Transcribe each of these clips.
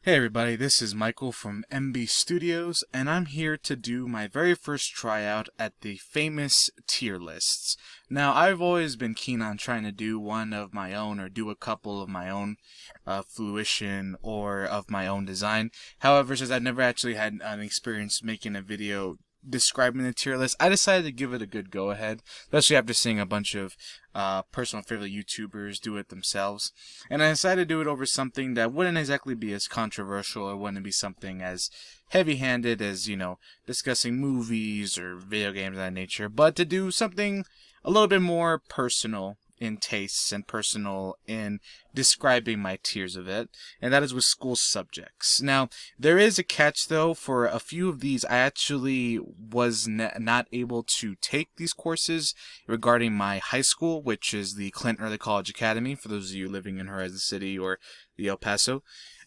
Hey everybody, this is Michael from MB Studios, and I'm here to do my very first tryout at the famous tier lists. Now, I've always been keen on trying to do one of my own or do a couple of my own fruition or of my own design. However, since I've never actually had an experience making a video describing the tier list, I decided to give it a good go ahead, especially after seeing a bunch of personal favorite YouTubers do it themselves. And I decided to do it over something that wouldn't exactly be as controversial or wouldn't be something as heavy-handed as, discussing movies or video games of that nature, but to do something a little bit more personal in tastes and personal in describing my tiers of it, and that is with school subjects. Now, there is a catch though. For a few of these, I actually was not able to take these courses regarding my high school, which is the Clinton Early College Academy, for those of you living in Horizon City or the El Paso.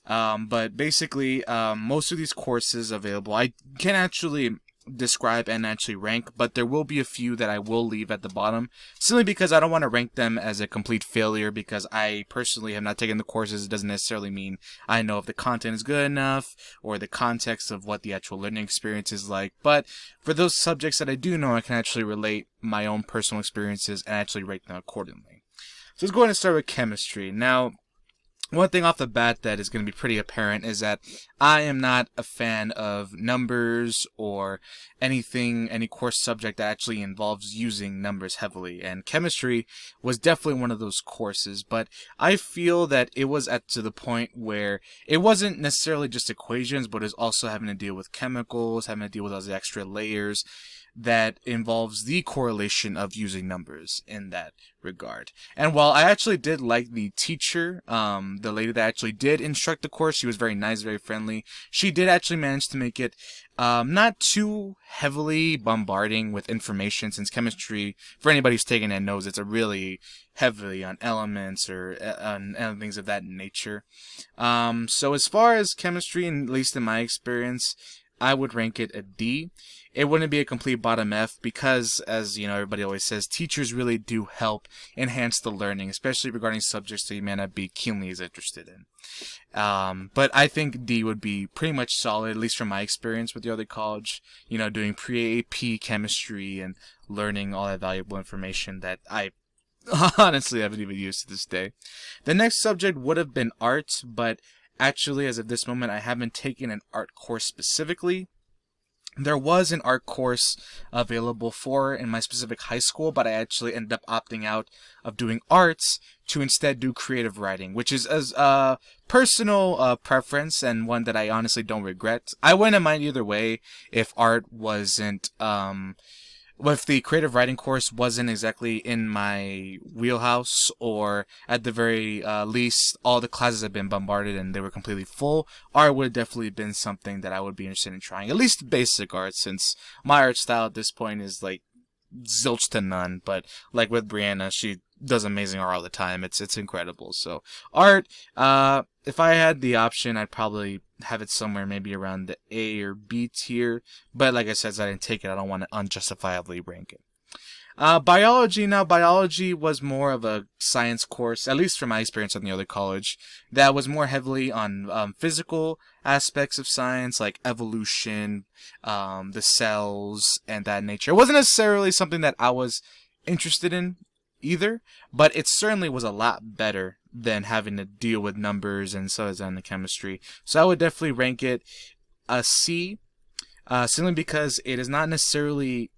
But basically, most of these courses available, I can actually describe and actually rank, but there will be a few that I will leave at the bottom, simply because I don't want to rank them as a complete failure, because I personally have not taken the courses. It doesn't necessarily mean I know if the content is good enough or the context of what the actual learning experience is like, but for those subjects that I do know, I can actually relate my own personal experiences and actually rate them accordingly. So let's go ahead and start with chemistry. Now, one thing off the bat that is going to be pretty apparent is that I am not a fan of numbers or any course subject that actually involves using numbers heavily. And chemistry was definitely one of those courses, but I feel that it was to the point where it wasn't necessarily just equations, but it was also having to deal with chemicals, having to deal with those extra layers that involves the correlation of using numbers in that regard. And while I actually did like the teacher, the lady that actually did instruct the course, she was very nice, very friendly. She did actually manage to make it not too heavily bombarding with information, since chemistry, for anybody who's taken it, knows it's a really heavily on elements or on things of that nature. So as far as chemistry, and at least in my experience, I would rank it a D. It wouldn't be a complete bottom F because, as you know, everybody always says, teachers really do help enhance the learning, especially regarding subjects that you may not be keenly as interested in. But I think D would be pretty much solid, at least from my experience with the other college, doing pre-AP chemistry and learning all that valuable information that I honestly haven't even used to this day. The next subject would have been art, but actually, as of this moment, I haven't taken an art course specifically. There was an art course available in my specific high school, but I actually ended up opting out of doing arts to instead do creative writing, which is a personal preference and one that I honestly don't regret. I wouldn't mind either way if art wasn't if the creative writing course wasn't exactly in my wheelhouse, or at the very least, all the classes have been bombarded and they were completely full, art would have definitely been something that I would be interested in trying. At least basic art, since my art style at this point is like zilch to none. But like with Brianna, she does amazing art all the time. It's incredible. So art, if I had the option, I'd probably have it somewhere maybe around the A or B tier. But like I said, since I didn't take it, I don't want to unjustifiably rank it. Biology was more of a science course, at least from my experience in the other college, that was more heavily on physical aspects of science, like evolution, the cells, and that nature. It wasn't necessarily something that I was interested in either, but it certainly was a lot better than having to deal with numbers and so is on the chemistry. So I would definitely rank it a C, simply because it is not necessarily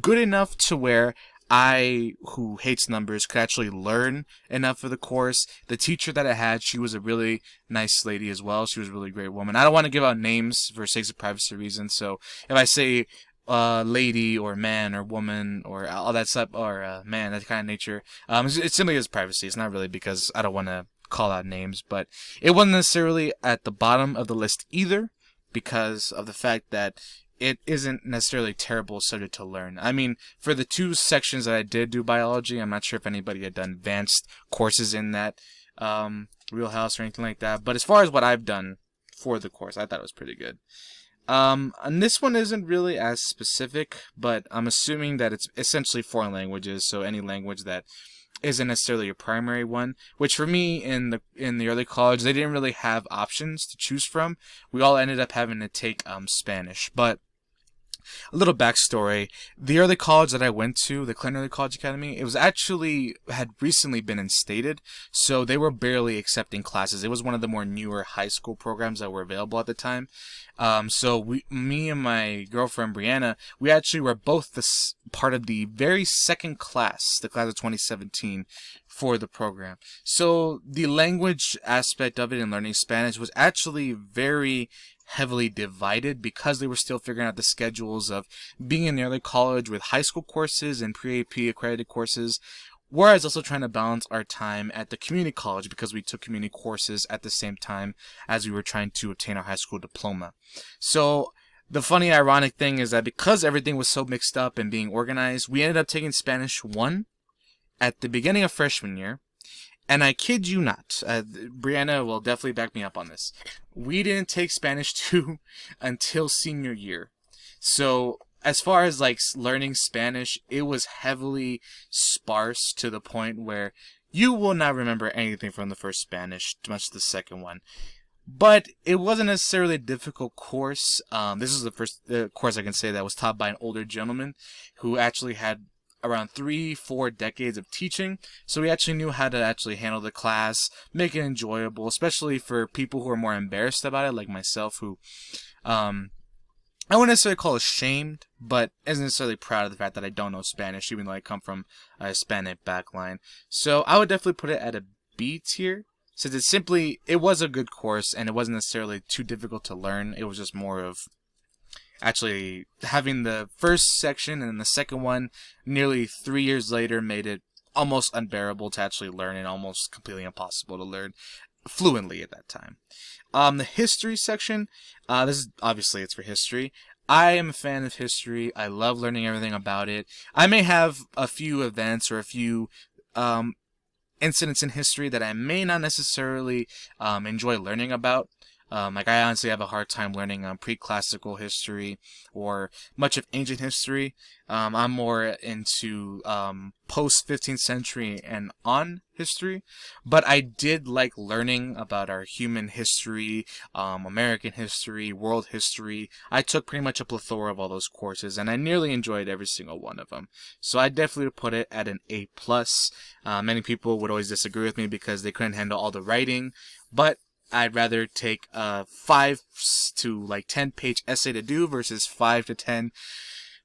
good enough to where I, who hates numbers, could actually learn enough for the course. The teacher that I had, she was a really nice lady as well. She was a really great woman. I don't want to give out names for sakes of privacy reasons, so if I say lady or man or woman or all that stuff, or man, that kind of nature, it's simply as privacy. It's not really because I don't want to call out names, but it wasn't necessarily at the bottom of the list either, because of the fact that it isn't necessarily a terrible subject to learn. I mean, for the two sections that I did do biology, I'm not sure if anybody had done advanced courses in that wheelhouse or anything like that. But as far as what I've done for the course, I thought it was pretty good. And this one isn't really as specific, but I'm assuming that it's essentially foreign languages, so any language that isn't necessarily a primary one, which for me in the early college, they didn't really have options to choose from. We all ended up having to take Spanish. But a little backstory: the early college that I went to, the Clinton Early College Academy, it was actually had recently been instated, so they were barely accepting classes. It was one of the more newer high school programs that were available at the time. Me and my girlfriend Brianna, we actually were both part of the very second class, the class of 2017, for the program. So the language aspect of it and learning Spanish was actually very heavily divided because they were still figuring out the schedules of being in the early college with high school courses and pre-AP accredited courses, whereas also trying to balance our time at the community college because we took community courses at the same time as we were trying to obtain our high school diploma. So the funny ironic thing is that because everything was so mixed up and being organized, we ended up taking Spanish 1 at the beginning of freshman year. And I kid you not, Brianna will definitely back me up on this. We didn't take Spanish 2 until senior year. So as far as like learning Spanish, it was heavily sparse to the point where you will not remember anything from the first Spanish, much the second one. But it wasn't necessarily a difficult course. This is the first course I can say that was taught by an older gentleman who actually had around 3-4 decades of teaching, so we actually knew how to actually handle the class, make it enjoyable, especially for people who are more embarrassed about it, like myself, who I wouldn't necessarily call ashamed, but isn't necessarily proud of the fact that I don't know Spanish, even though I come from a Hispanic backline. So I would definitely put it at a B tier, since it was a good course, and it wasn't necessarily too difficult to learn. It was just more of actually having the first section and then the second one nearly 3 years later made it almost unbearable to actually learn and almost completely impossible to learn fluently at that time. The history section, this is obviously it's for history. I am a fan of history. I love learning everything about it. I may have a few events or a few incidents in history that I may not necessarily enjoy learning about. Like I honestly have a hard time learning pre-classical history or much of ancient history. I'm more into post 15th century and on history, but I did like learning about our human history, American history, world history. I took pretty much a plethora of all those courses, and I nearly enjoyed every single one of them. So I definitely would put it at an A+. Many people would always disagree with me because they couldn't handle all the writing, but I'd rather take a 5 to like 10-page essay to do versus 5 to 10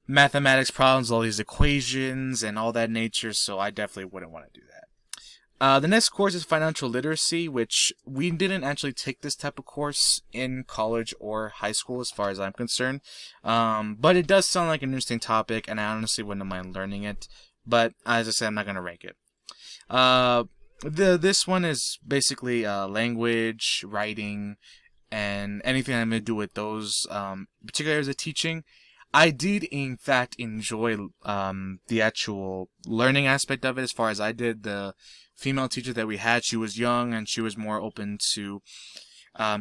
mathematics problems, all these equations and all that nature, so I definitely wouldn't want to do that. The next course is financial literacy, which we didn't actually take this type of course in college or high school as far as I'm concerned. But it does sound like an interesting topic, and I honestly wouldn't mind learning it. But as I said, I'm not going to rank it. This one is basically language, writing, and anything I'm going to do with those particular areas of teaching. I did, in fact, enjoy the actual learning aspect of it as far as I did. The female teacher that we had, she was young and she was more open to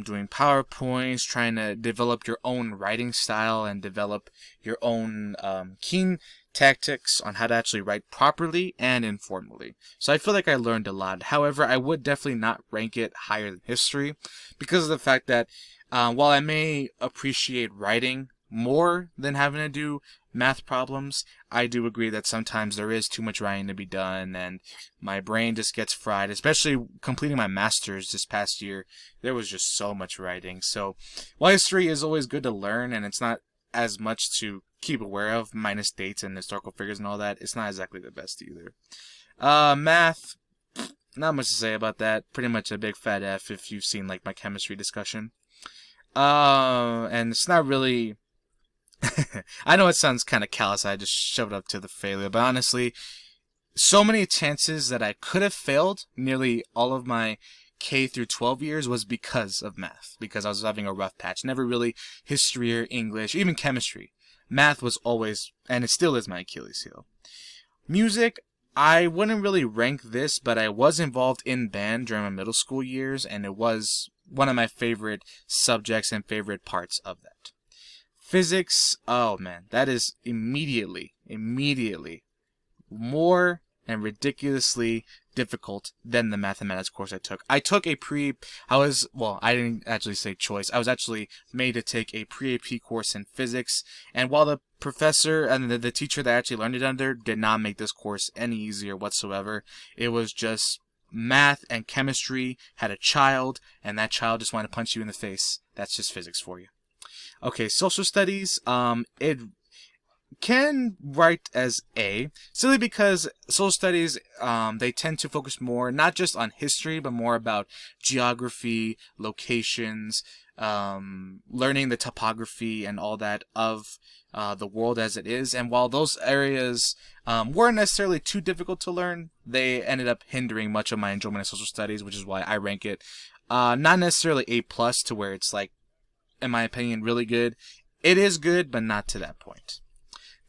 doing PowerPoints, trying to develop your own writing style and develop your own keen tactics on how to actually write properly and informally. So I feel like I learned a lot. However, I would definitely not rank it higher than history because of the fact that while I may appreciate writing more than having to do math problems, I do agree that sometimes there is too much writing to be done and my brain just gets fried, especially completing my master's this past year. There was just so much writing. So while history is always good to learn and it's not as much to keep aware of, minus dates and historical figures and all that, it's not exactly the best either. Math, not much to say about that. Pretty much a big fat F if you've seen like my chemistry discussion. And it's not really I know it sounds kind of callous, I just shoved it up to the failure, but honestly, so many chances that I could have failed nearly all of my K through 12 years was because of math, because I was having a rough patch. Never really history or English, even chemistry. Math was always, and it still is, my Achilles heel. Music, I wouldn't really rank this, but I was involved in band during my middle school years, and it was one of my favorite subjects and favorite parts of that. Physics, oh man, that is immediately more and ridiculously difficult than the mathematics course I took. I took a I didn't actually say choice. I was actually made to take a pre-AP course in physics, and while the professor and the teacher that I actually learned it under did not make this course any easier whatsoever, it was just math and chemistry had a child, and that child just wanted to punch you in the face. That's just physics for you. Okay, social studies, it can write as A, simply because social studies, they tend to focus more, not just on history, but more about geography, locations, learning the topography and all that of the world as it is. And while those areas weren't necessarily too difficult to learn, they ended up hindering much of my enjoyment of social studies, which is why I rank it not necessarily A plus to where it's like, in my opinion, really good. It is good, but not to that point.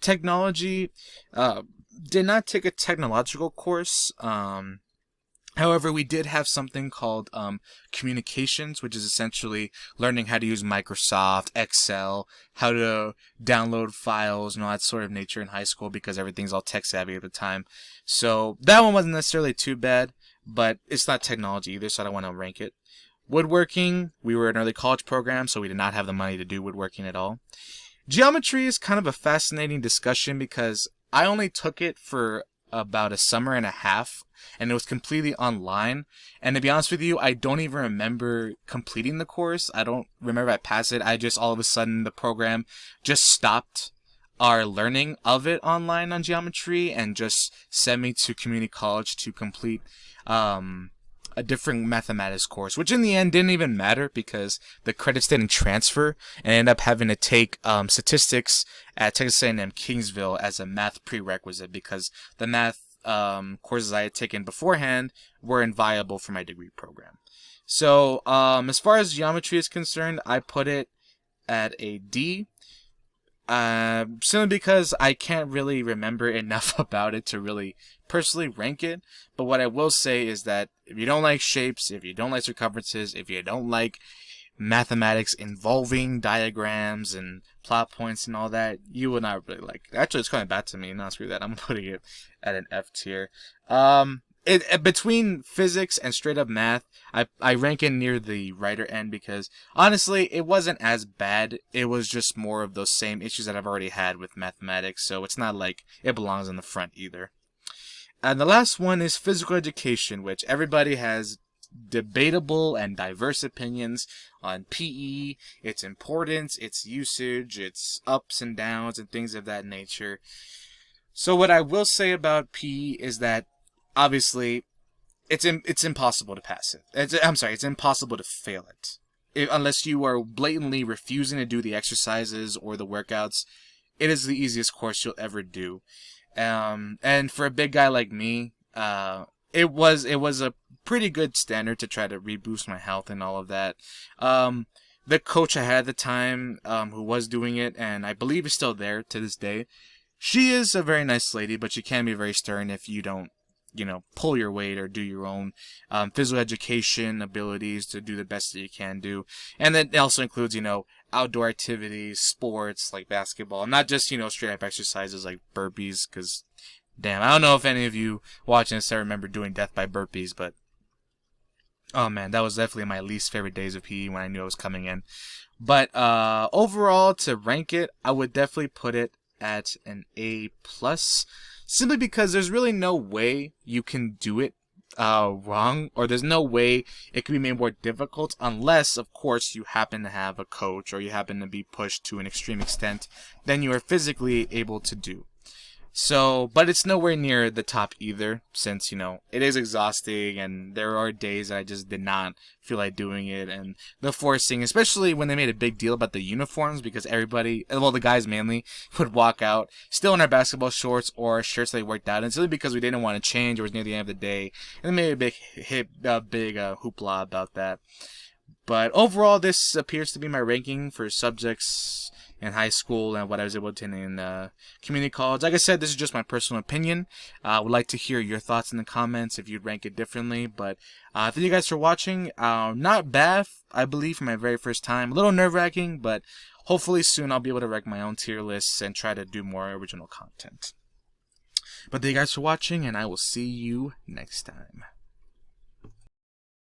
Technology, did not take a technological course. However, we did have something called communications, which is essentially learning how to use Microsoft, Excel, how to download files, and all that sort of nature in high school, because everything's all tech savvy at the time. So that one wasn't necessarily too bad, but it's not technology either, so I don't want to rank it. Woodworking, we were an early college program, so we did not have the money to do woodworking at all. Geometry is kind of a fascinating discussion because I only took it for about a summer and a half, and it was completely online. And to be honest with you, I don't even remember completing the course. I don't remember I passed it. I just, all of a sudden, the program just stopped our learning of it online on geometry and just sent me to community college to complete a different mathematics course, which in the end didn't even matter because the credits didn't transfer, and I ended up having to take statistics at Texas A&M Kingsville as a math prerequisite because the math courses I had taken beforehand were inviolable for my degree program. So as far as geometry is concerned, I put it at a D. Simply because I can't really remember enough about it to really personally rank it. But what I will say is that if you don't like shapes, if you don't like circumferences, if you don't like mathematics involving diagrams and plot points and all that, you will not really like it. Actually, it's coming back to me. Not screw that. I'm putting it at an F tier. Between physics and straight up math, I rank it near the writer end because honestly, it wasn't as bad. It was just more of those same issues that I've already had with mathematics, so it's not like it belongs in the front either. And the last one is physical education, which everybody has debatable and diverse opinions on PE, its importance, its usage, its ups and downs, and things of that nature. So what I will say about PE is that obviously, it's impossible to pass it. It's impossible to fail it. Unless you are blatantly refusing to do the exercises or the workouts, it is the easiest course you'll ever do. And for a big guy like me, it was a pretty good standard to try to reboost my health and all of that. The coach I had at the time, who was doing it, and I believe is still there to this day, she is a very nice lady, but she can be very stern if you don't, pull your weight or do your own physical education abilities to do the best that you can do. And then it also includes, outdoor activities, sports like basketball, not just, straight up exercises like burpees, because, damn, I don't know if any of you watching this I remember doing death by burpees, but, oh man, that was definitely my least favorite days of PE when I knew I was coming in. But overall, to rank it, I would definitely put it at an A+. Simply because there's really no way you can do it wrong, or there's no way it can be made more difficult unless, of course, you happen to have a coach or you happen to be pushed to an extreme extent than you are physically able to do. So, but it's nowhere near the top either, since, it is exhausting, and there are days I just did not feel like doing it, and the forcing, especially when they made a big deal about the uniforms, because everybody, well, the guys mainly, would walk out still in our basketball shorts or shirts they worked out, and simply because we didn't want to change, it was near the end of the day, and they made a big hoopla about that. But overall, this appears to be my ranking for subjects in high school and what I was able to attend in community college. Like I said, this is just my personal opinion. I would like to hear your thoughts in the comments if you'd rank it differently. But thank you guys for watching. Not bad, I believe, for my very first time. A little nerve-wracking, but hopefully soon I'll be able to rank my own tier lists and try to do more original content. But thank you guys for watching, and I will see you next time.